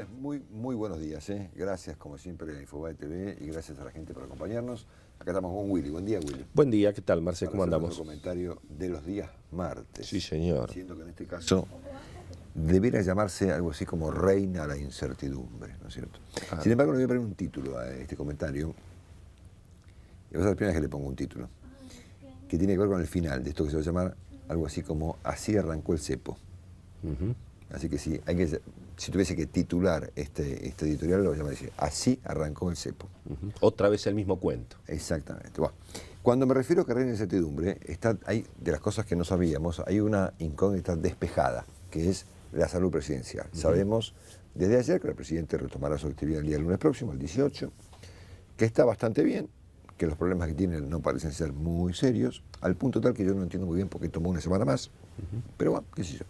Señores, muy buenos días. Gracias, como siempre, a Infobae TV y gracias a la gente por acompañarnos. Acá estamos con Willy. Buen día, Willy. Buen día, ¿qué tal, Marce? ¿Cómo andamos? Un comentario de los días martes. Sí, señor. Siendo que en este caso debiera llamarse algo así como reina la incertidumbre, ¿no es cierto? Claro. Sin embargo, le voy a poner un título a este comentario. Y va a ser la primera vez que le pongo un título, que tiene que ver con el final de esto que se va a llamar algo así como Así arrancó el cepo. Así que sí, si tuviese que titular este editorial, lo voy a llamar así: Así arrancó el cepo. Otra vez el mismo cuento. Exactamente. Bueno, cuando me refiero a que reina la incertidumbre, hay de las cosas que no sabíamos, hay una incógnita despejada, que es la salud presidencial. Sabemos desde ayer que el presidente retomará su actividad el día lunes próximo, el 18, que está bastante bien, que los problemas que tiene no parecen ser muy serios, al punto tal que yo no entiendo muy bien por qué tomó una semana más, pero bueno, qué sé yo.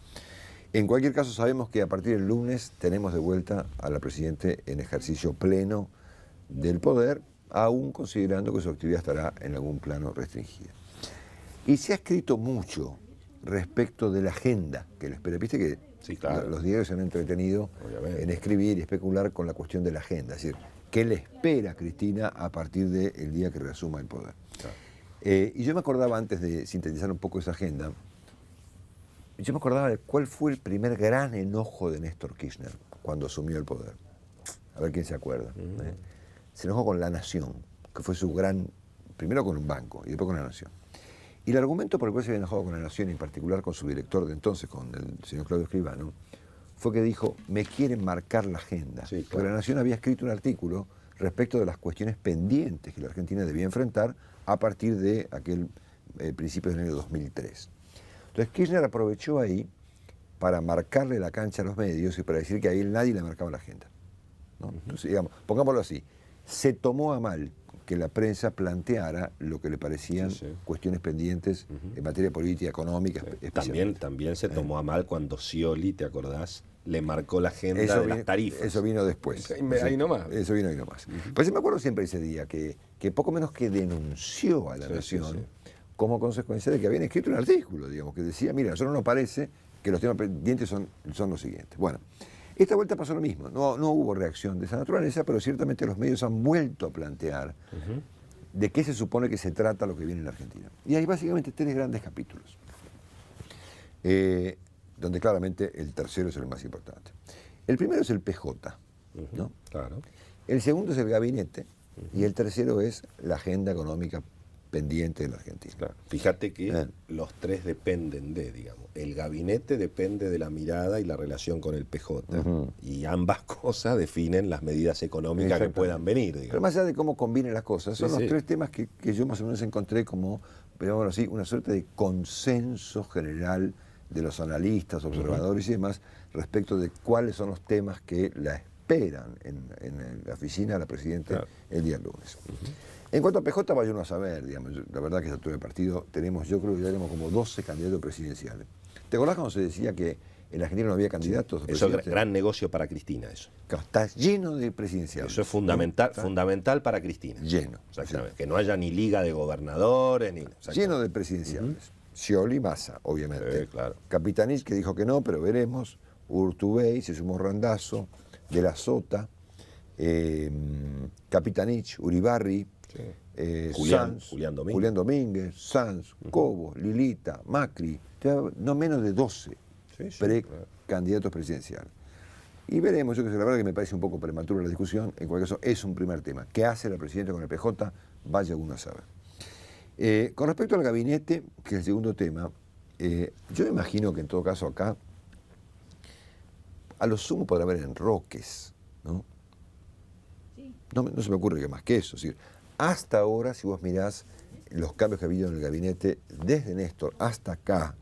En cualquier caso, sabemos que a partir del lunes tenemos de vuelta a la Presidente en ejercicio pleno del poder, aún considerando que su actividad estará en algún plano restringida. Y se ha escrito mucho respecto de la agenda que le espera. Viste que sí, claro, los diarios se han entretenido en escribir y especular con la cuestión de la agenda, es decir, ¿qué le espera a Cristina a partir del día que reasuma el poder? Claro. Y yo me acordaba, antes de sintetizar un poco esa agenda, yo me acordaba de cuál fue el primer gran enojo de Néstor Kirchner cuando asumió el poder. A ver quién se acuerda. Se enojó con La Nación, que fue su gran, primero con un banco y después con La Nación. Y el argumento por el cual se había enojado con La Nación, en particular con su director de entonces, con el señor Claudio Escribano, fue que dijo: me quieren marcar la agenda. Sí, claro. Porque La Nación había escrito un artículo respecto de las cuestiones pendientes que la Argentina debía enfrentar a partir de aquel principio del año 2003. Entonces Kirchner aprovechó ahí para marcarle la cancha a los medios y para decir que a él nadie le marcaba la agenda, ¿no? Entonces, digamos, pongámoslo así, se tomó a mal que la prensa planteara lo que le parecían cuestiones pendientes en materia política, económica. También se tomó a mal cuando Scioli, ¿te acordás?, le marcó la agenda de las tarifas. Eso vino después. Ahí nomás. Eso vino ahí nomás. Pues me acuerdo siempre ese día que poco menos que denunció a La Nación como consecuencia de que habían escrito un artículo, digamos, que decía: mira, a nosotros nos parece que los temas pendientes son los siguientes. Bueno, esta vuelta pasó lo mismo. No hubo reacción de esa naturaleza, pero ciertamente los medios han vuelto a plantear de qué se supone que se trata lo que viene en la Argentina. Y hay básicamente tres grandes capítulos, donde claramente el tercero es el más importante. El primero es el PJ, ¿no? Claro. El segundo es el gabinete, y el tercero es la agenda económica pendiente de la Argentina. Claro. Fíjate que los tres dependen digamos, el gabinete depende de la mirada y la relación con el PJ, y ambas cosas definen las medidas económicas que puedan venir, digamos. Pero más allá de cómo combinen las cosas, son los tres temas que yo más o menos encontré como, digamos así, una suerte de consenso general de los analistas, observadores y demás, respecto de cuáles son los temas que la esperan en la oficina de la Presidenta el día lunes. En cuanto a PJ, vaya uno a saber, digamos, la verdad que a esta altura del partido yo creo que ya tenemos como 12 candidatos presidenciales. ¿Te acordás cuando se decía que en la Argentina no había candidatos? Eso es gran negocio para Cristina, eso. Claro, está lleno de presidenciales. Eso es fundamental para Cristina. Lleno. Exactamente. Que no haya ni liga de gobernadores, ni... Lleno de presidenciales. Scioli, Massa, obviamente. Claro. Capitanich, que dijo que no, pero veremos. Urtubey, se sumó Randazzo, De la Sota, Capitanich, Uribarri, Julián Domínguez, Sanz, Cobo, Lilita, Macri, no menos de 12 precandidatos presidenciales. Y veremos, yo que sé, la verdad que me parece un poco prematuro la discusión, en cualquier caso es un primer tema. ¿Qué hace la Presidenta con el PJ? Vaya uno a saber. Con respecto al gabinete, que es el segundo tema, yo imagino que en todo caso acá, a lo sumo podrá haber enroques, ¿no? No se me ocurre que más que eso. Es decir, hasta ahora, si vos mirás los cambios que ha habido en el gabinete, desde Néstor hasta acá,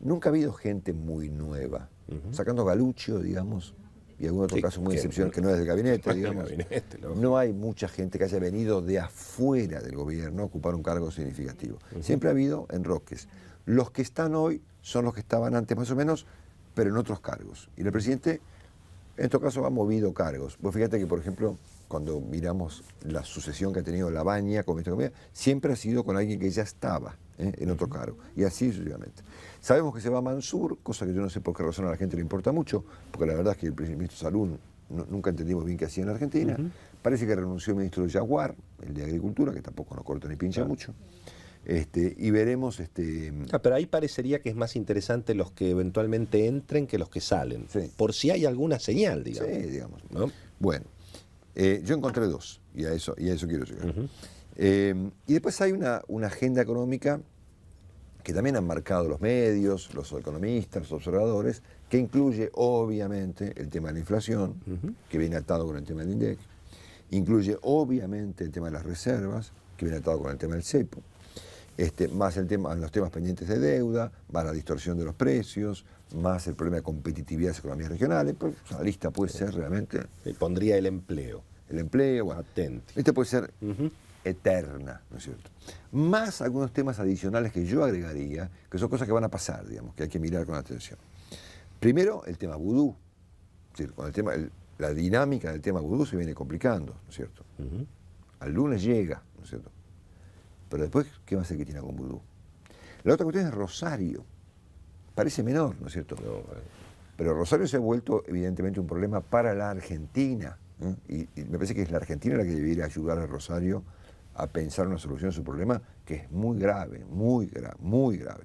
nunca ha habido gente muy nueva. Sacando Galuccio, digamos, y algún otro caso muy excepcional que no es del gabinete, digamos. No hay mucha gente que haya venido de afuera del gobierno a ocupar un cargo significativo. Siempre ha habido enroques. Los que están hoy son los que estaban antes más o menos, pero en otros cargos. Y el presidente, en todo caso, ha movido cargos. Vos fíjate que, por ejemplo, cuando miramos la sucesión que ha tenido Labaña como ministro de Economía, siempre ha sido con alguien que ya estaba en otro cargo, y así sucesivamente. Sabemos que se va Mansur, cosa que yo no sé por qué razón a la gente le importa mucho, porque la verdad es que el ministro Salún nunca entendimos bien qué hacía en la Argentina. Parece que renunció el ministro Yaguar, el de Agricultura, que tampoco no corta ni pincha mucho. Y veremos... pero ahí parecería que es más interesante los que eventualmente entren que los que salen, Sí. por si hay alguna señal, digamos. Sí, digamos. ¿No? Bueno, yo encontré dos, y a eso quiero llegar. Y después hay una agenda económica que también han marcado los medios, los economistas, los observadores, que incluye obviamente el tema de la inflación, que viene atado con el tema del INDEC, incluye obviamente el tema de las reservas, que viene atado con el tema del cepo, más los temas pendientes de deuda, más la distorsión de los precios, más el problema de competitividad de las economías regionales. Pues, la lista puede ser realmente... Y pondría el empleo. El empleo, bueno, Atenti. esta puede ser eterna, ¿no es cierto? Más algunos temas adicionales que yo agregaría, que son cosas que van a pasar, digamos, que hay que mirar con atención. Primero, el tema vudú. Es decir, con el tema, la dinámica del tema vudú se viene complicando, ¿no es cierto? Al lunes llega, ¿no es cierto? Pero después, ¿qué va a hacer Cristina con vudú? La otra cuestión es Rosario. Parece menor, ¿no es cierto? No, Pero Rosario se ha vuelto evidentemente un problema para la Argentina. Y me parece que es la Argentina la que debería ayudar a Rosario a pensar una solución a su problema, que es muy grave, muy grave, muy grave.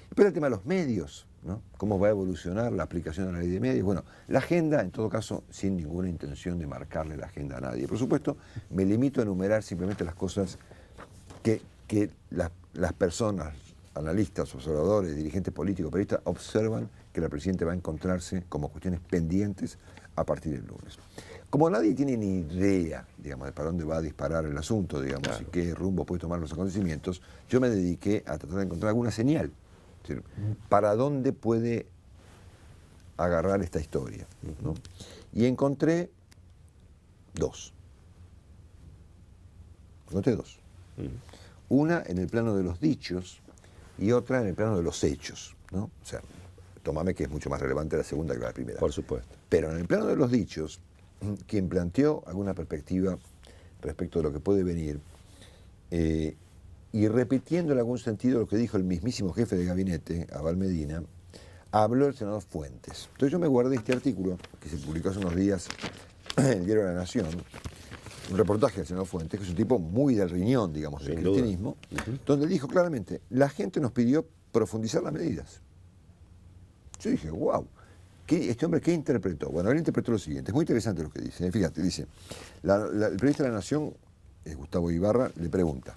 Después el tema de los medios, ¿no? Cómo va a evolucionar la aplicación de la ley de medios. Bueno, la agenda, en todo caso, sin ninguna intención de marcarle la agenda a nadie. Por supuesto, me limito a enumerar simplemente las cosas que las personas, analistas, observadores, dirigentes políticos, periodistas, observan que la Presidenta va a encontrarse como cuestiones pendientes a partir del lunes. Como nadie tiene ni idea, digamos, de para dónde va a disparar el asunto, digamos, y qué rumbo puede tomar los acontecimientos, yo me dediqué a tratar de encontrar alguna señal, es decir, para dónde puede agarrar esta historia, ¿no? Y encontré dos. Una en el plano de los dichos y otra en el plano de los hechos, ¿no? O sea, tómame que es mucho más relevante la segunda que la primera. por supuesto. Pero en el plano de los dichos, quien planteó alguna perspectiva respecto de lo que puede venir, y repitiendo en algún sentido lo que dijo el mismísimo jefe de gabinete, Abal Medina, habló el senador Fuentes. Entonces yo me guardé este artículo, que se publicó hace unos días en el diario La Nación, un reportaje del senador Fuentes, que es un tipo muy del riñón, digamos, del cristianismo, donde dijo claramente, la gente nos pidió profundizar las medidas. Yo dije, wow, ¿este hombre qué interpretó? Bueno, él interpretó lo siguiente, es muy interesante lo que dice. Fíjate, dice, el periodista de La Nación, Gustavo Ibarra, le pregunta,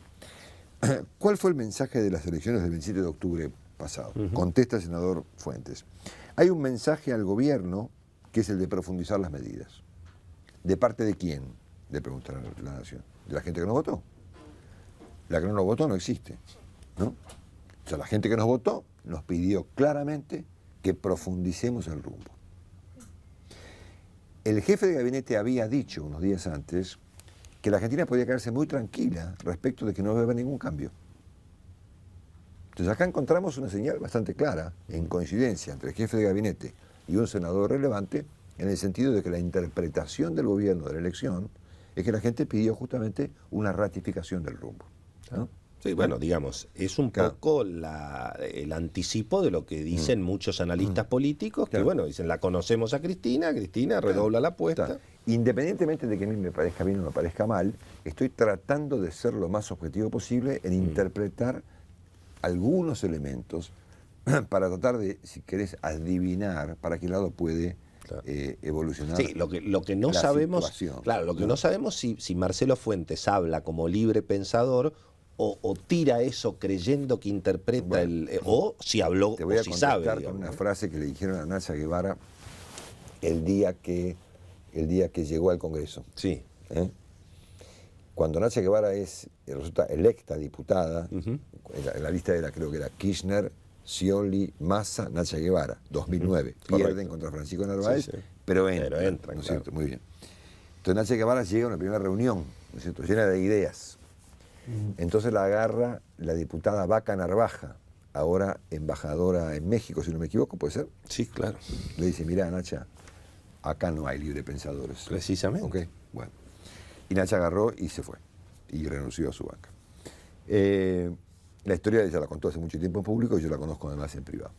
¿cuál fue el mensaje de las elecciones del 27 de octubre pasado? Contesta el senador Fuentes. Hay un mensaje al gobierno que es el de profundizar las medidas. ¿De parte de quién? Le pregunta la Nación. ¿De la gente que nos votó? La que no nos votó no existe, ¿no? O sea, la gente que nos votó nos pidió claramente que profundicemos el rumbo. El jefe de gabinete había dicho unos días antes que la Argentina podía quedarse muy tranquila respecto de que no va a haber ningún cambio. Entonces acá encontramos una señal bastante clara, en coincidencia entre el jefe de gabinete y un senador relevante, en el sentido de que la interpretación del gobierno de la elección es que la gente pidió justamente una ratificación del rumbo, ¿no? Sí, bueno, digamos, es un poco el anticipo de lo que dicen muchos analistas políticos, que bueno, dicen, la conocemos a Cristina, Cristina redobla la apuesta. Independientemente de que a mí me parezca bien o me parezca mal, estoy tratando de ser lo más objetivo posible en interpretar algunos elementos para tratar de, si querés, adivinar para qué lado puede evolucionar. Sí, lo que no sabemos, claro, lo que no sabemos si Marcelo Fuentes habla como libre pensador o tira eso creyendo que interpreta o si habló te voy o a si sabe. con una frase que le dijeron a Nacha Guevara el día que llegó al Congreso. Sí. Cuando Nacha Guevara resulta electa diputada, en la lista era, creo que era Kirchner, Scioli, Massa, Nacha Guevara, 2009. Pierden contra Francisco Narváez, pero entran, ¿no es cierto? Muy bien. Entonces Nacha Guevara llega a una primera reunión, ¿no es cierto?, llena de ideas. Entonces la agarra la diputada Vaca Narvaja, ahora embajadora en México, si no me equivoco, ¿puede ser? Sí, claro. Le dice, mirá, Nacha, acá no hay libre pensadores. Precisamente. ¿Okay? Bueno. Y Nacha agarró y se fue. Y renunció a su banca. La historia ella la contó hace mucho tiempo en público y yo la conozco además en privado.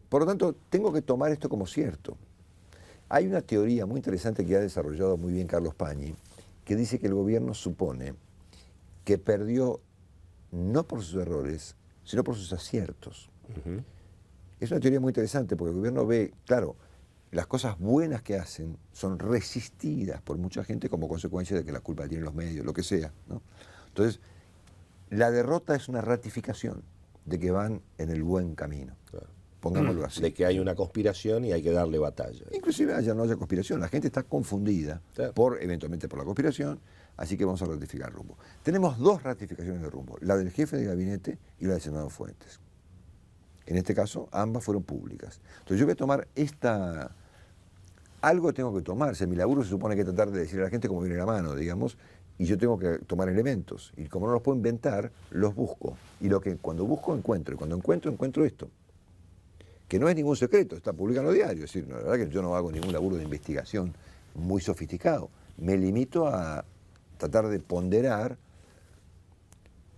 Por lo tanto, tengo que tomar esto como cierto. Hay una teoría muy interesante que ha desarrollado muy bien Carlos Pañi, que dice que el gobierno supone que perdió no por sus errores, sino por sus aciertos. Uh-huh. Es una teoría muy interesante porque el gobierno ve, claro, las cosas buenas que hacen son resistidas por mucha gente como consecuencia de que la culpa tienen los medios, lo que sea, ¿no? Entonces, la derrota es una ratificación de que van en el buen camino. Claro. Pongámoslo así. De que hay una conspiración y hay que darle batalla. Inclusive no haya conspiración, la gente está confundida eventualmente por la conspiración, así que vamos a ratificar rumbo. Tenemos dos ratificaciones de rumbo, la del jefe de gabinete y la del senador Fuentes. En este caso, ambas fueron públicas. Entonces yo voy a tomar algo tengo que tomar, mi laburo se supone que tratar de decirle a la gente cómo viene la mano, digamos, y yo tengo que tomar elementos, y como no los puedo inventar, los busco. Y cuando busco, encuentro, y cuando encuentro esto. Que no es ningún secreto, está publicado en los diarios. Es decir, la verdad que yo no hago ningún laburo de investigación muy sofisticado. Me limito a tratar de ponderar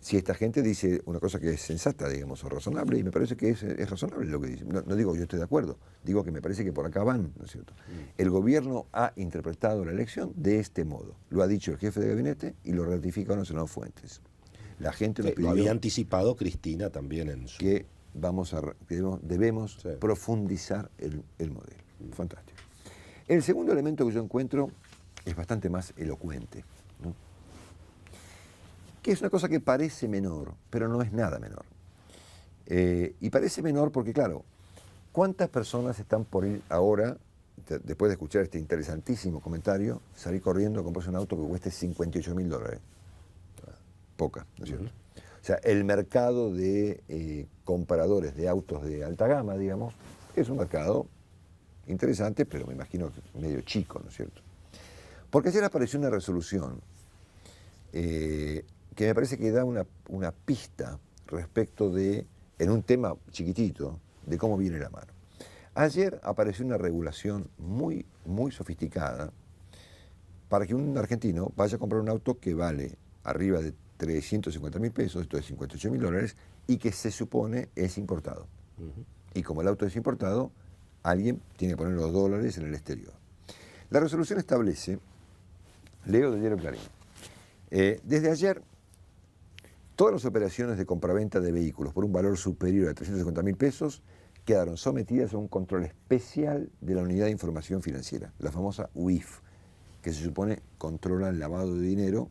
si esta gente dice una cosa que es sensata, digamos, o razonable, y me parece que es razonable lo que dice. No digo que yo esté de acuerdo, digo que me parece que por acá van, ¿no es cierto? El gobierno ha interpretado la elección de este modo. Lo ha dicho el jefe de gabinete y lo ratifica el senador Fuentes. La gente nos pidió... Lo había anticipado Cristina también en su... Que debemos profundizar el modelo. Fantástico. El segundo elemento que yo encuentro es bastante más elocuente, ¿no? Que es una cosa que parece menor, pero no es nada menor. Y parece menor porque, claro, ¿cuántas personas están por ir ahora, después de escuchar este interesantísimo comentario, salir corriendo a comprarse un auto que cueste $58.000? Poca, ¿no es cierto? O sea, el mercado de compradores de autos de alta gama, digamos, es un mercado interesante, pero me imagino medio chico, ¿no es cierto? Porque ayer apareció una resolución que me parece que da una pista respecto de, en un tema chiquitito, de cómo viene la mano. Ayer apareció una regulación muy, muy sofisticada para que un argentino vaya a comprar un auto que vale arriba de $350.000, esto es $58.000, y que se supone es importado. Uh-huh. Y como el auto es importado, alguien tiene que poner los dólares en el exterior. La resolución establece, leo del diario Clarín, desde ayer, todas las operaciones de compraventa de vehículos por un valor superior a $350.000 quedaron sometidas a un control especial de la Unidad de Información Financiera, la famosa UIF, que se supone controla el lavado de dinero.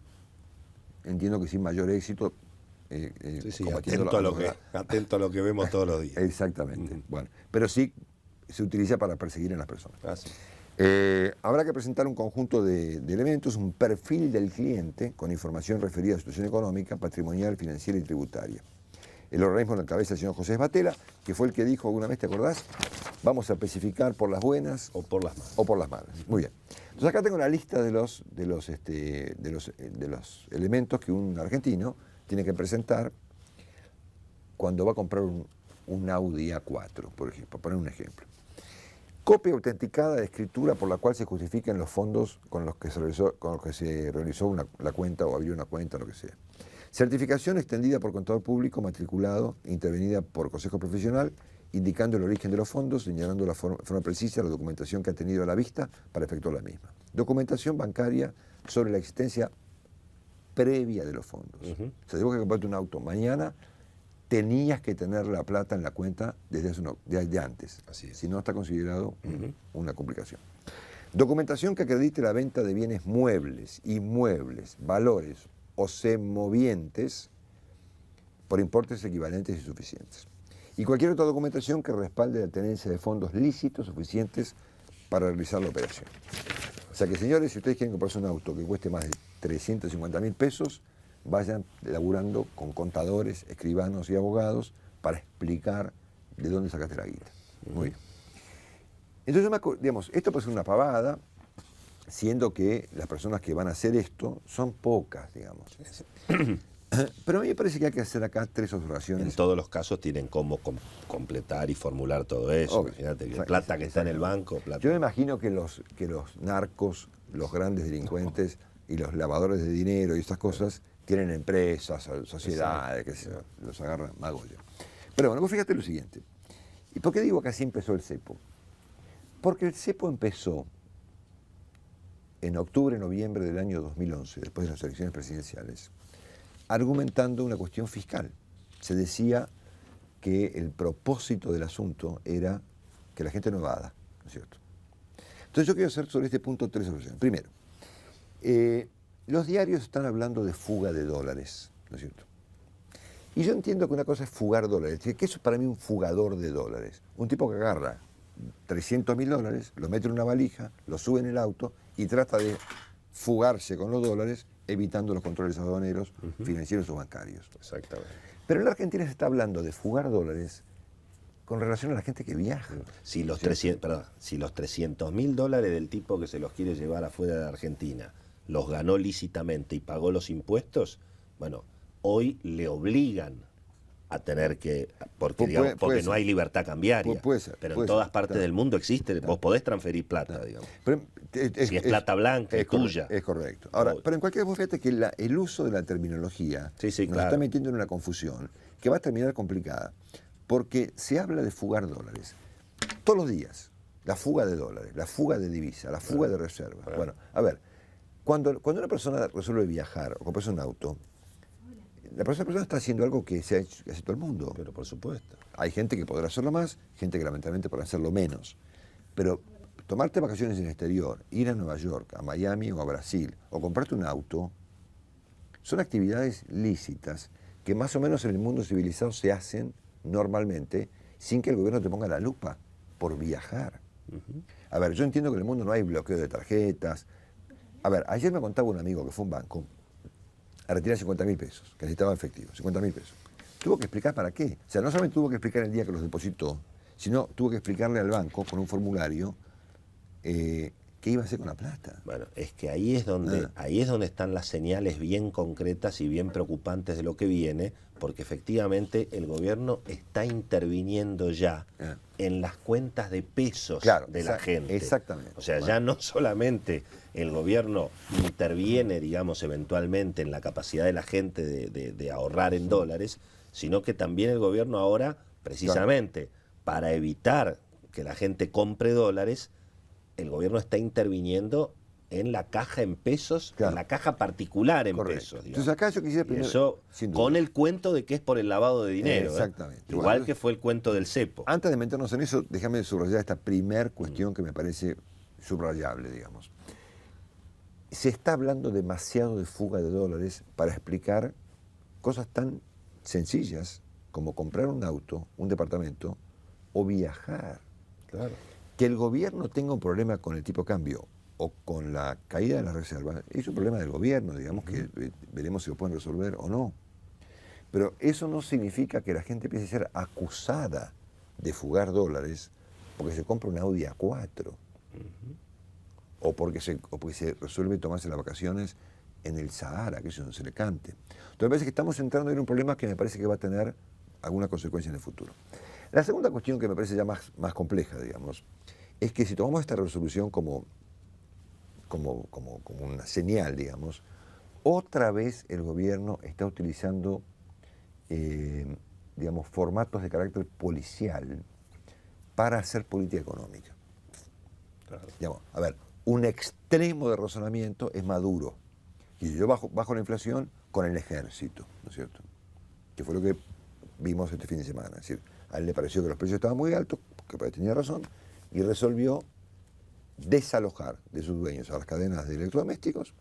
Entiendo que sin mayor éxito. Sí, atento a lo que vemos todos los días. Exactamente. Uh-huh. Bueno, pero sí se utiliza para perseguir a las personas. Sí. Habrá que presentar un conjunto de elementos, un perfil del cliente con información referida a su situación económica, patrimonial, financiera y tributaria. El organismo lo encabeza el señor José Batela, que fue el que dijo alguna vez, ¿te acordás? Vamos a especificar por las buenas o por las malas. O por las malas. Muy bien. Entonces acá tengo la lista de los elementos que un argentino tiene que presentar cuando va a comprar un Audi A4, por ejemplo, para poner un ejemplo. Copia autenticada de escritura por la cual se justifiquen los fondos con los que se realizó la cuenta o abrió una cuenta, lo que sea. Certificación extendida por contador público matriculado, intervenida por consejo profesional, indicando el origen de los fondos, señalando la forma precisa la documentación que ha tenido a la vista para efectuar la misma. Documentación bancaria sobre la existencia previa de los fondos. Uh-huh. O sea, si vos que comprarte un auto mañana, tenías que tener la plata en la cuenta desde antes. Así es. Si no, está considerado una complicación. Documentación que acredite la venta de bienes muebles, inmuebles, valores o semovientes por importes equivalentes y suficientes. Y cualquier otra documentación que respalde la tenencia de fondos lícitos suficientes para realizar la operación. O sea que, señores, si ustedes quieren comprarse un auto que cueste más de $350.000, vayan laburando con contadores, escribanos y abogados para explicar de dónde sacaste la guita. Muy bien. Entonces, digamos, esto puede ser una pavada, siendo que las personas que van a hacer esto son pocas, digamos. Pero a mí me parece que hay que hacer acá tres observaciones. En todos los casos tienen cómo completar y formular todo eso. Okay. Imagínate, plata que está en el banco. Plata. Yo me imagino que los narcos, los grandes delincuentes, y los lavadores de dinero y estas cosas tienen empresas, sociedades, que los agarran magollas. Pero bueno, vos fíjate lo siguiente. ¿Y por qué digo que así empezó el cepo? Porque el cepo empezó en octubre, noviembre del año 2011, después de las elecciones presidenciales, argumentando una cuestión fiscal. Se decía que el propósito del asunto era que la gente no evada, ¿no es cierto? Entonces yo quiero hacer sobre este punto 3 observaciones. Primero, los diarios están hablando de fuga de dólares, ¿no es cierto? Y yo entiendo que una cosa es fugar dólares, que eso es para mí un fugador de dólares. Un tipo que agarra 300.000 dólares, lo mete en una valija, lo sube en el auto y trata de fugarse con los dólares, evitando los controles aduaneros, financieros o bancarios. Exactamente. Pero en la Argentina se está hablando de fugar dólares con relación a la gente que viaja. Si los 300.000 dólares del tipo que se los quiere llevar afuera de Argentina los ganó lícitamente y pagó los impuestos, bueno, hoy le obligan a tener que, porque, digamos, porque no hay libertad cambiaria. Puede ser, pero en todas partes del mundo existe, vos podés transferir plata, digamos. Pero si es plata blanca, es tuya. Es correcto. Ahora, pero en cualquier caso, fíjate que el uso de la terminología nos está metiendo en una confusión que va a terminar complicada, porque se habla de fugar dólares. Todos los días, la fuga de dólares, la fuga de divisa, la fuga de reserva. Bueno, a ver, cuando una persona resuelve viajar o comprarse un auto, la persona está haciendo algo que hace todo el mundo. Pero por supuesto. Hay gente que podrá hacerlo más, gente que lamentablemente podrá hacerlo menos. Pero tomarte vacaciones en el exterior, ir a Nueva York, a Miami o a Brasil, o comprarte un auto, son actividades lícitas que más o menos en el mundo civilizado se hacen normalmente sin que el gobierno te ponga la lupa por viajar. A ver, yo entiendo que en el mundo no hay bloqueo de tarjetas. A ver, ayer me contaba un amigo que fue a un banco a retirar 50.000 pesos, que necesitaba efectivo, 50.000 pesos. Tuvo que explicar para qué. O sea, no solamente tuvo que explicar el día que los depositó, sino tuvo que explicarle al banco con un formulario qué iba a hacer con la plata. Bueno, es que ahí es donde están las señales bien concretas y bien preocupantes de lo que viene, porque efectivamente el gobierno está interviniendo ya en las cuentas de pesos de la gente. Exactamente. O sea, ya no solamente el gobierno interviene, digamos, eventualmente en la capacidad de la gente de ahorrar en dólares, sino que también el gobierno ahora, precisamente, para evitar que la gente compre dólares, el gobierno está interviniendo en la caja en pesos, en la caja particular en pesos. Digamos. Entonces acá yo quisiera primero... Eso con el cuento de que es por el lavado de dinero. Exactamente. Igual que fue el cuento del cepo. Antes de meternos en eso, déjame subrayar esta primer cuestión que me parece subrayable, digamos. Se está hablando demasiado de fuga de dólares para explicar cosas tan sencillas como comprar un auto, un departamento o viajar. Claro. Que el gobierno tenga un problema con el tipo de cambio o con la caída de las reservas es un problema del gobierno, digamos, que veremos si lo pueden resolver o no. Pero eso no significa que la gente empiece a ser acusada de fugar dólares porque se compra un Audi A4 o porque se resuelve tomarse las vacaciones en el Sahara, que es donde se le cante. Entonces me parece que estamos entrando en un problema que me parece que va a tener alguna consecuencia en el futuro. La segunda cuestión que me parece ya más compleja, digamos, es que si tomamos esta resolución como una señal, digamos, otra vez el gobierno está utilizando, digamos, formatos de carácter policial para hacer política económica. Claro. Digamos, a ver, un extremo de razonamiento es Maduro. Y yo bajo la inflación con el ejército, ¿no es cierto? Que fue lo que vimos este fin de semana. Es decir, a él le pareció que los precios estaban muy altos, que tenía razón, y resolvió desalojar de sus dueños a las cadenas de electrodomésticos,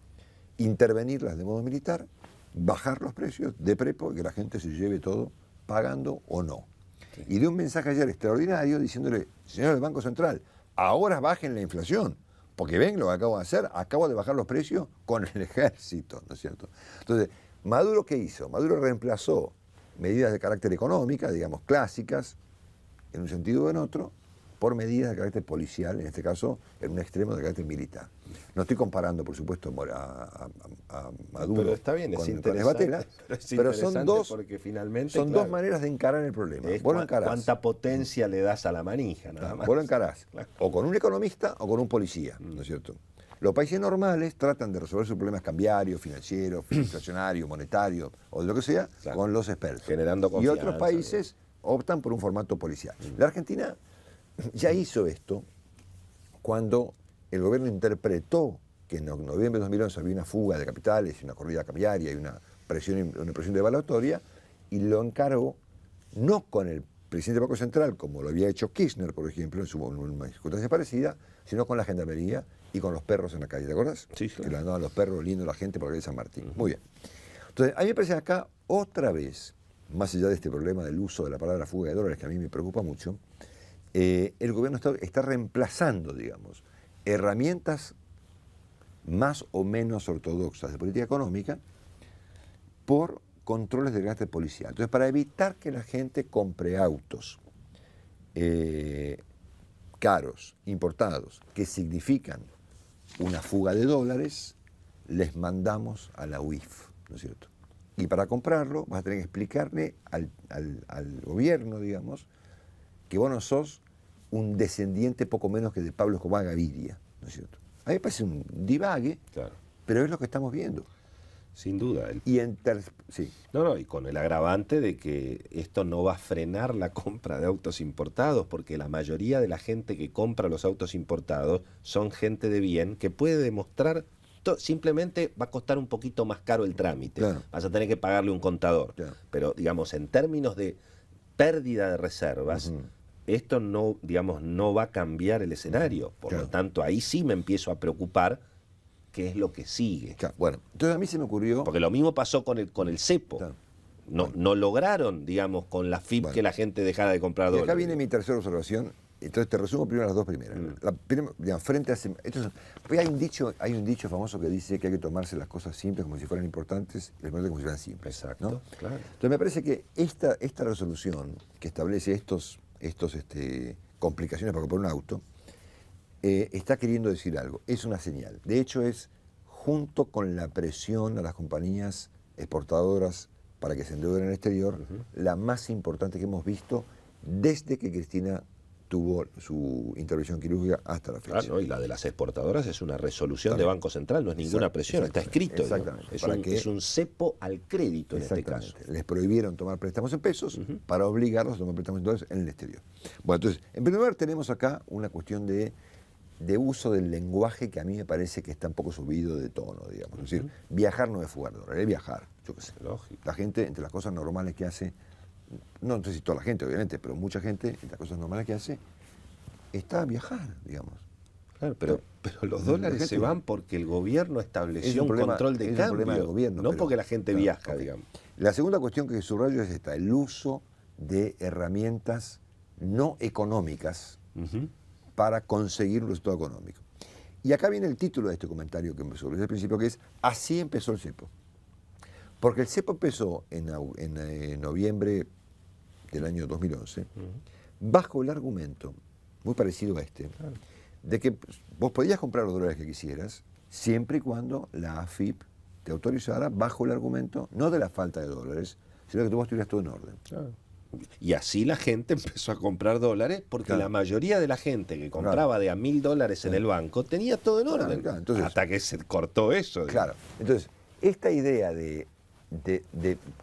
intervenirlas de modo militar, bajar los precios de prepo y que la gente se lleve todo pagando o no. Sí. Y dio un mensaje ayer extraordinario diciéndole, señor del Banco Central, ahora bajen la inflación, porque ven lo que acabo de hacer, acabo de bajar los precios con el ejército, ¿no es cierto? Entonces, ¿Maduro qué hizo? Maduro reemplazó medidas de carácter económica, digamos, clásicas, en un sentido o en otro, por medidas de carácter policial, en este caso, en un extremo de carácter militar. No estoy comparando, por supuesto, a Maduro pero está bien, con Esbatella, pero son dos maneras de encarar el problema. Vos lo encarás. ¿Cuánta potencia le das a la manija? Nada más. Vos lo encarás, o con un economista o con un policía, ¿no es cierto? Los países normales tratan de resolver sus problemas cambiarios, financieros, inflacionarios, monetarios o de lo que sea, claro, con los expertos. Generando Y confianza. otros países optan por un formato policial. La Argentina ya hizo esto cuando el gobierno interpretó que en noviembre de 2011 había una fuga de capitales y una corrida cambiaria y una presión devaluatoria, y lo encargó no con el presidente del Banco Central, como lo había hecho Kirchner, por ejemplo, en una circunstancia parecida, sino con la gendarmería y con los perros en la calle, ¿te acuerdas? Sí, claro. Que le andaban los perros oliendo a la gente por la calle San Martín. Muy bien. Entonces, a mí me parece que acá, otra vez, más allá de este problema del uso de la palabra fuga de dólares, que a mí me preocupa mucho, el gobierno está reemplazando, digamos, herramientas más o menos ortodoxas de política económica por controles de carácter policial. Entonces, para evitar que la gente compre autos caros, importados, que significan una fuga de dólares, les mandamos a la UIF, ¿no es cierto? Y para comprarlo vas a tener que explicarle al gobierno, digamos, que vos no sos un descendiente poco menos que de Pablo Escobar Gaviria, ¿no es cierto? A mí me parece un divague, Claro. pero es lo que estamos viendo. Sin duda. Y sí. No, y con el agravante de que esto no va a frenar la compra de autos importados, porque la mayoría de la gente que compra los autos importados son gente de bien que puede demostrar, simplemente va a costar un poquito más caro el trámite, Claro. vas a tener que pagarle un contador, Claro. pero digamos, en términos de pérdida de reservas, esto no, digamos, no va a cambiar el escenario, por Claro. lo tanto ahí sí me empiezo a preocupar qué es lo que sigue. Claro. Bueno, entonces a mí se me ocurrió... Porque lo mismo pasó con el cepo. Claro. No lograron, digamos, con la FIP que la gente dejara de comprar Y dólares. acá viene mi tercera observación. Entonces te resumo primero las dos primeras. La primera, digamos, frente a hay un dicho famoso que dice que hay que tomarse las cosas simples como si fueran importantes y las importantes como si fueran simples. Exacto, ¿no? claro. Entonces me parece que esta resolución que establece estos complicaciones para comprar un auto está queriendo decir algo. Es una señal. De hecho, es junto con la presión a las compañías exportadoras para que se endeuden en el exterior, la más importante que hemos visto desde que Cristina tuvo su intervención quirúrgica hasta la fecha. Claro, ¿no? Y la de las exportadoras es una resolución de Banco Central, no es ninguna presión, está escrito. Exactamente. Es un cepo al crédito en este caso. Les prohibieron tomar préstamos en pesos para obligarlos a tomar préstamos en dólares en el exterior. Bueno, entonces, en primer lugar tenemos acá una cuestión de uso del lenguaje que a mí me parece que está un poco subido de tono, digamos. Es decir, viajar no es fugar dólares, es viajar. Yo qué sé. Lógico. La gente, entre las cosas normales que hace, no sé si toda la gente, obviamente, pero mucha gente, entre las cosas normales que hace, está a viajar, digamos. Claro, pero los dólares se van porque el gobierno estableció un control de cambio, problema del gobierno, no porque la gente viaja, okay. digamos. La segunda cuestión que subrayo es esta, el uso de herramientas no económicas para conseguir un resultado económico. Y acá viene el título de este comentario que empezó desde el principio, que es así empezó el cepo. Porque el cepo empezó en noviembre del año 2011, bajo el argumento, muy parecido a este, de que vos podías comprar los dólares que quisieras, siempre y cuando la AFIP te autorizara, bajo el argumento, no de la falta de dólares, sino que tú estuvieras todo en orden. Claro. Y así la gente empezó a comprar dólares porque la mayoría de la gente que compraba de a $1.000 en el banco tenía todo en orden. Entonces, hasta que se cortó eso. Claro. Entonces, esta idea de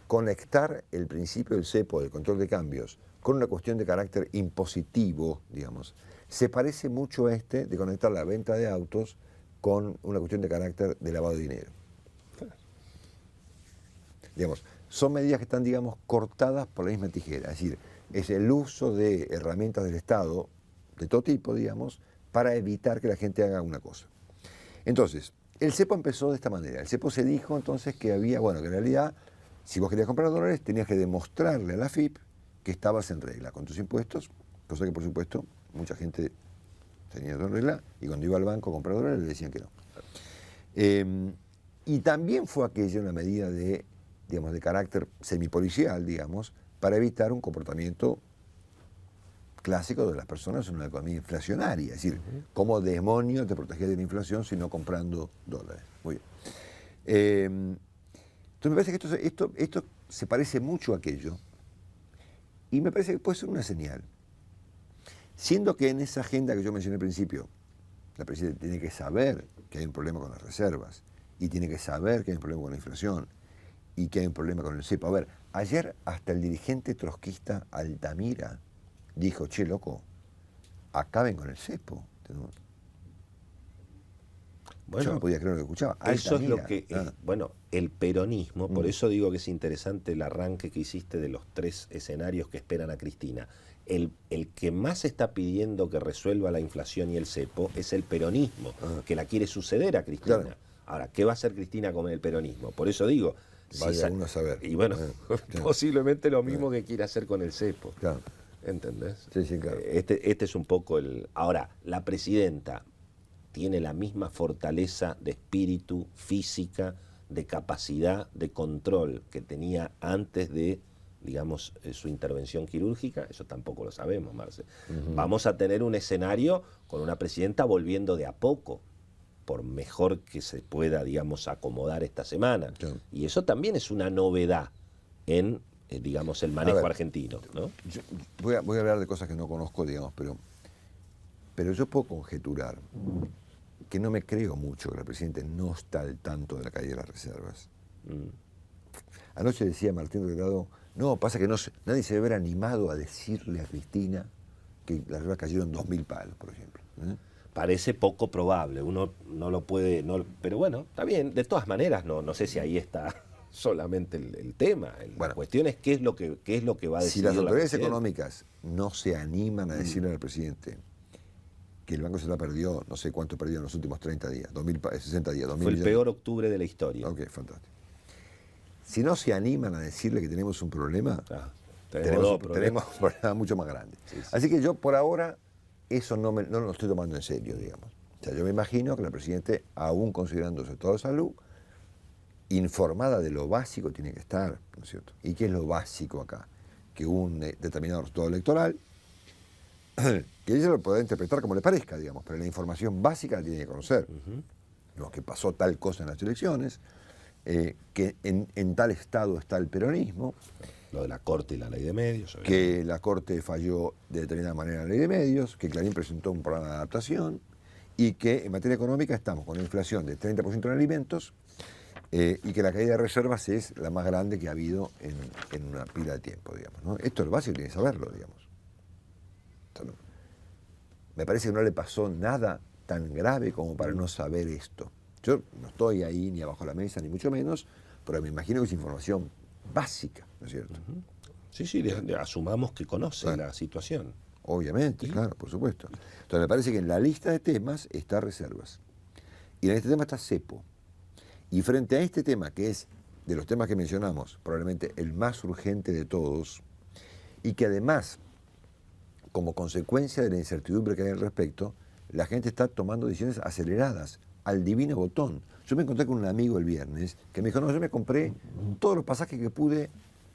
conectar el principio del cepo, del control de cambios, con una cuestión de carácter impositivo, digamos, se parece mucho a de conectar la venta de autos con una cuestión de carácter de lavado de dinero. Digamos, son medidas que están, digamos, cortadas por la misma tijera. Es decir, es el uso de herramientas del Estado, de todo tipo, digamos, para evitar que la gente haga una cosa. Entonces, el cepo empezó de esta manera. El cepo se dijo entonces que había, bueno, que en realidad, si vos querías comprar dólares, tenías que demostrarle a la AFIP que estabas en regla con tus impuestos, cosa que, por supuesto, mucha gente tenía todo en regla, y cuando iba al banco a comprar dólares le decían que no. Y también fue aquella una medida de carácter semipolicial, digamos, para evitar un comportamiento clásico de las personas en una economía inflacionaria. Es decir, ¿cómo demonios te protegías de la inflación si no comprando dólares? Muy bien. Entonces me parece que esto se parece mucho a aquello y me parece que puede ser una señal. Siendo que en esa agenda que yo mencioné al principio La presidenta tiene que saber que hay un problema con las reservas y tiene que saber que hay un problema con la inflación y que hay un problema con el cepo. A ver, ayer hasta el dirigente trotskista Altamira dijo, che, loco, acaben con el cepo. Bueno, yo no podía creer lo que escuchaba. Eso Altamira, es lo que, bueno, el peronismo, por eso digo que es interesante el arranque que hiciste de los 3 escenarios que esperan a Cristina. El que más está pidiendo que resuelva la inflación y el cepo es el peronismo, que la quiere suceder a Cristina. Claro. Ahora, ¿qué va a hacer Cristina con el peronismo? Por eso digo, vaya uno a saber. Y bueno, posiblemente lo mismo que quiere hacer con el cepo. Claro. ¿Entendés? Sí, sí, claro. Este es un poco el... Ahora, la presidenta tiene la misma fortaleza de espíritu, física, de capacidad, de control que tenía antes de, digamos, su intervención quirúrgica. Eso tampoco lo sabemos, Marce. Vamos a tener un escenario con una presidenta volviendo de a poco, por mejor que se pueda, digamos, acomodar esta semana. Sí. Y eso también es una novedad en, digamos, el manejo argentino, ¿no? Voy a hablar de cosas que no conozco, digamos, pero yo puedo conjeturar que no me creo mucho que la presidenta no está al tanto de la caída de las reservas. Anoche decía Martín Redrado, no, pasa que nadie se debe haber animado a decirle a Cristina que las reservas cayeron 2.000 palos, por ejemplo. Parece poco probable, uno no lo puede, pero bueno, está bien, de todas maneras, no sé si ahí está solamente el tema. La cuestión es qué es lo que va a decir. Si las autoridades económicas no se animan a decirle al presidente que el Banco Central perdió, no sé cuánto perdió en los últimos 30 días, 60 días. Fue el peor octubre de la historia. Ok, fantástico. Si no se animan a decirle que tenemos un problema, tenemos un problema mucho más grande. Sí. Así que yo por ahora eso no lo estoy tomando en serio, digamos. O sea, yo me imagino que la presidenta, aún considerando su estado de salud, informada de lo básico tiene que estar, ¿no es cierto? ¿Y qué es lo básico acá? Que un determinado resultado electoral, que ella lo podrá interpretar como le parezca, digamos, pero la información básica la tiene que conocer. Lo que pasó tal cosa en las elecciones, que en tal estado está el peronismo. Lo de la Corte y la Ley de Medios. Que la Corte falló de determinada manera en la Ley de Medios, que Clarín presentó un programa de adaptación y que en materia económica estamos con una inflación de 30% en alimentos y que la caída de reservas es la más grande que ha habido en una pila de tiempo, digamos, ¿no? Esto es lo básico, tiene que saberlo, digamos. Me parece que no le pasó nada tan grave como para no saber esto. Yo no estoy ahí ni abajo de la mesa, ni mucho menos, pero me imagino que es información básica, ¿no es cierto? Sí, asumamos que conoce la situación. Obviamente, claro, por supuesto. Entonces me parece que en la lista de temas está reservas. Y en este tema está cepo. Y frente a este tema, que es de los temas que mencionamos, probablemente el más urgente de todos, y que además, como consecuencia de la incertidumbre que hay al respecto, la gente está tomando decisiones aceleradas, al divino botón. Yo me encontré con un amigo el viernes que me dijo, no, yo me compré todos los pasajes que pude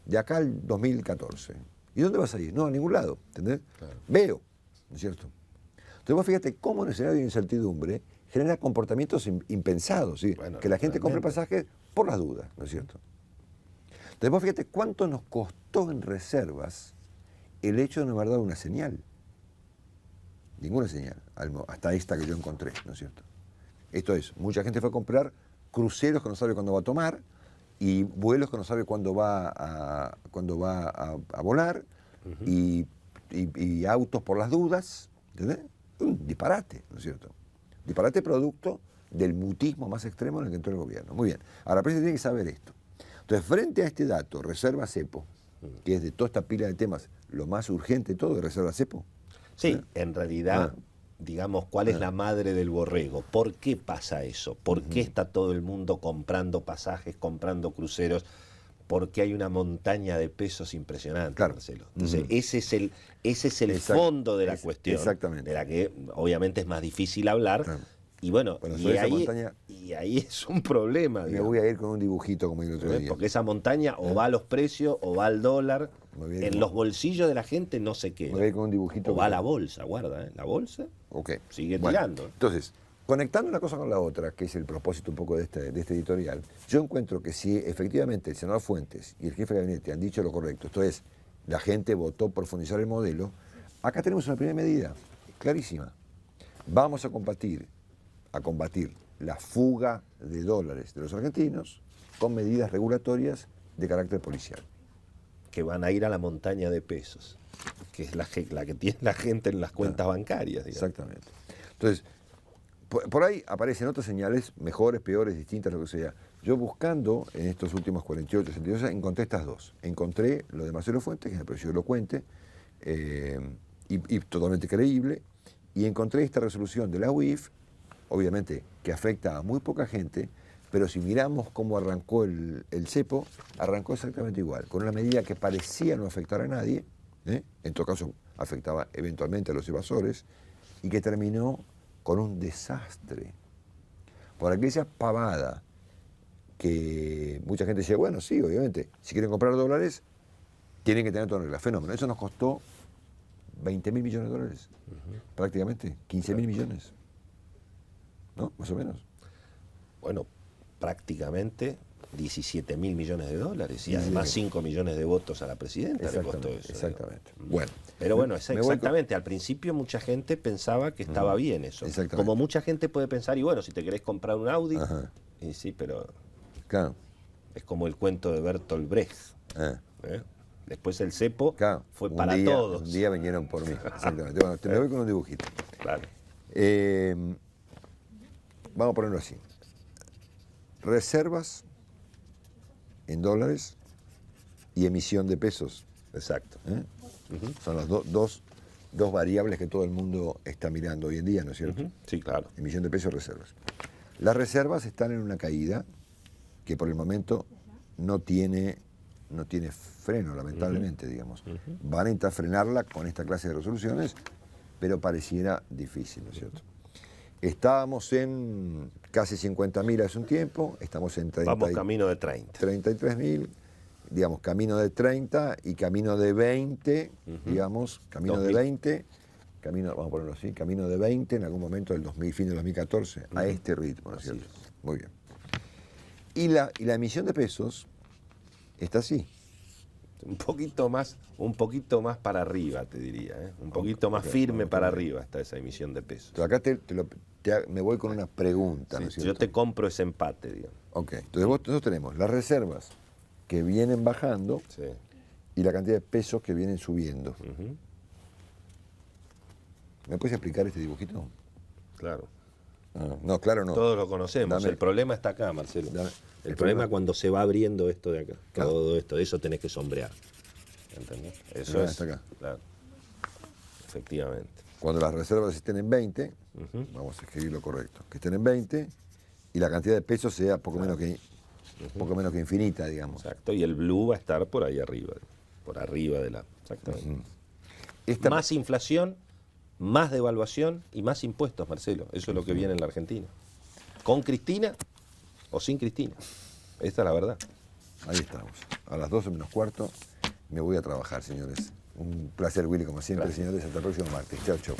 de acá al 2014. ¿Y dónde vas a ir? No, a ningún lado, ¿entendés? Claro. Veo, ¿no es cierto? Entonces vos fíjate cómo en el escenario de incertidumbre genera comportamientos impensados, ¿sí? Bueno, que la gente compre pasajes por las dudas, ¿no es cierto? Entonces vos fíjate cuánto nos costó en reservas el hecho de no haber dado una señal. Ninguna señal, hasta esta que yo encontré, ¿no es cierto? Esto es, mucha gente fue a comprar cruceros que no sabe cuándo va a tomar y vuelos que no sabe cuándo va a volar y autos por las dudas, ¿entendés? Un disparate, ¿no es cierto? Disparate producto del mutismo más extremo en el que entró el gobierno. Muy bien, ahora la prensa tiene que saber esto. Entonces, frente a este dato, reserva cepo, que es de toda esta pila de temas lo más urgente de todo, de reserva cepo. Sí, en realidad, digamos, ¿cuál es la madre del borrego? ¿Por qué pasa eso? ¿Por qué está todo el mundo comprando pasajes, comprando cruceros? Porque hay una montaña de pesos impresionante, claro. Marcelo. Entonces, ese es el fondo de la cuestión. Exactamente. De la que obviamente es más difícil hablar. Claro. Y bueno, y ahí es un problema. Me voy a ir con un dibujito como el otro día. Porque esa montaña o va a los precios o va al dólar. En los bolsillos de la gente no sé qué. Me voy a ir con un dibujito. O va a la bolsa, guarda, la bolsa sigue tirando. Entonces, conectando una cosa con la otra, que es el propósito un poco de este editorial, yo encuentro que si efectivamente el senador Fuentes y el jefe de gabinete han dicho lo correcto, esto es, la gente votó por profundizar el modelo, acá tenemos una primera medida, clarísima. vamos a combatir la fuga de dólares de los argentinos con medidas regulatorias de carácter policial. Que van a ir a la montaña de pesos, que es la que tiene la gente en las cuentas bancarias, digamos. Exactamente. Entonces, por ahí aparecen otras señales, mejores, peores, distintas, lo que sea. Yo buscando en estos últimos 48, 62, encontré estas dos. Encontré lo de Marcelo Fuentes, que me pareció elocuente y totalmente creíble, y encontré esta resolución de la UIF, obviamente que afecta a muy poca gente, pero si miramos cómo arrancó el cepo, arrancó exactamente igual, con una medida que parecía no afectar a nadie, en todo caso afectaba eventualmente a los evasores, y que terminó con un desastre. Por aquella pavada que mucha gente decía, bueno, sí, obviamente, si quieren comprar dólares, tienen que tener todo en regla. Fenómeno. Eso nos costó 20.000 millones de dólares, prácticamente, 15.000 millones, ¿no? Más o menos. Bueno, prácticamente 17.000 millones de dólares y además 5 millones de votos a la presidenta le costó eso. Exactamente. Bueno, pero bueno, exactamente. Al principio mucha gente pensaba que estaba bien eso. Como mucha gente puede pensar, y bueno, si te querés comprar un Audi, y sí, pero claro, es como el cuento de Bertolt Brecht. Después el cepo fue para día, todos. Un día vinieron por mí, exactamente. Bueno, me voy con un dibujito. Claro. Vamos a ponerlo así. Reservas en dólares y emisión de pesos. Exacto. Son las dos variables que todo el mundo está mirando hoy en día, ¿no es cierto? Sí, claro. Emisión de pesos y reservas. Las reservas están en una caída que por el momento no tiene freno, lamentablemente, digamos. Van a intentar frenarla con esta clase de resoluciones, pero pareciera difícil, ¿no es cierto? Estábamos en casi 50.000 hace un tiempo, estamos en 30. Vamos camino de 30. 33.000, digamos, camino de 30 y camino de 20, digamos, camino 2000. De 20, vamos a ponerlo así, camino de 20 en algún momento del fin del 2014, a este ritmo, ¿no es cierto? Muy bien. Y la emisión de pesos está así. Un poquito más para arriba, te diría, un poquito más firme para arriba está esa emisión de pesos. Entonces acá me voy con una pregunta, ¿no es cierto? Yo te compro ese empate, digamos. Ok, entonces nosotros tenemos las reservas que vienen bajando y la cantidad de pesos que vienen subiendo. ¿Me puedes explicar este dibujito? Claro. No, claro no. Todos lo conocemos. El problema está acá, Marcelo. El problema es cuando se va abriendo esto de acá. Claro. Todo esto, eso tenés que sombrear. ¿Entendés? Eso está acá. Claro. Efectivamente. Cuando las reservas estén en 20, vamos a escribir lo correcto, que estén en 20 y la cantidad de pesos sea poco menos que infinita, digamos. Exacto, y el blue va a estar por ahí arriba, de la... Exactamente. Más inflación, más devaluación y más impuestos, Marcelo. Eso es lo que viene en la Argentina. ¿Con Cristina o sin Cristina? Esta es la verdad. Ahí estamos. A las 12 menos cuarto me voy a trabajar, señores. Un placer, Willy, como siempre, señores. Hasta el próximo martes. Chau, chau.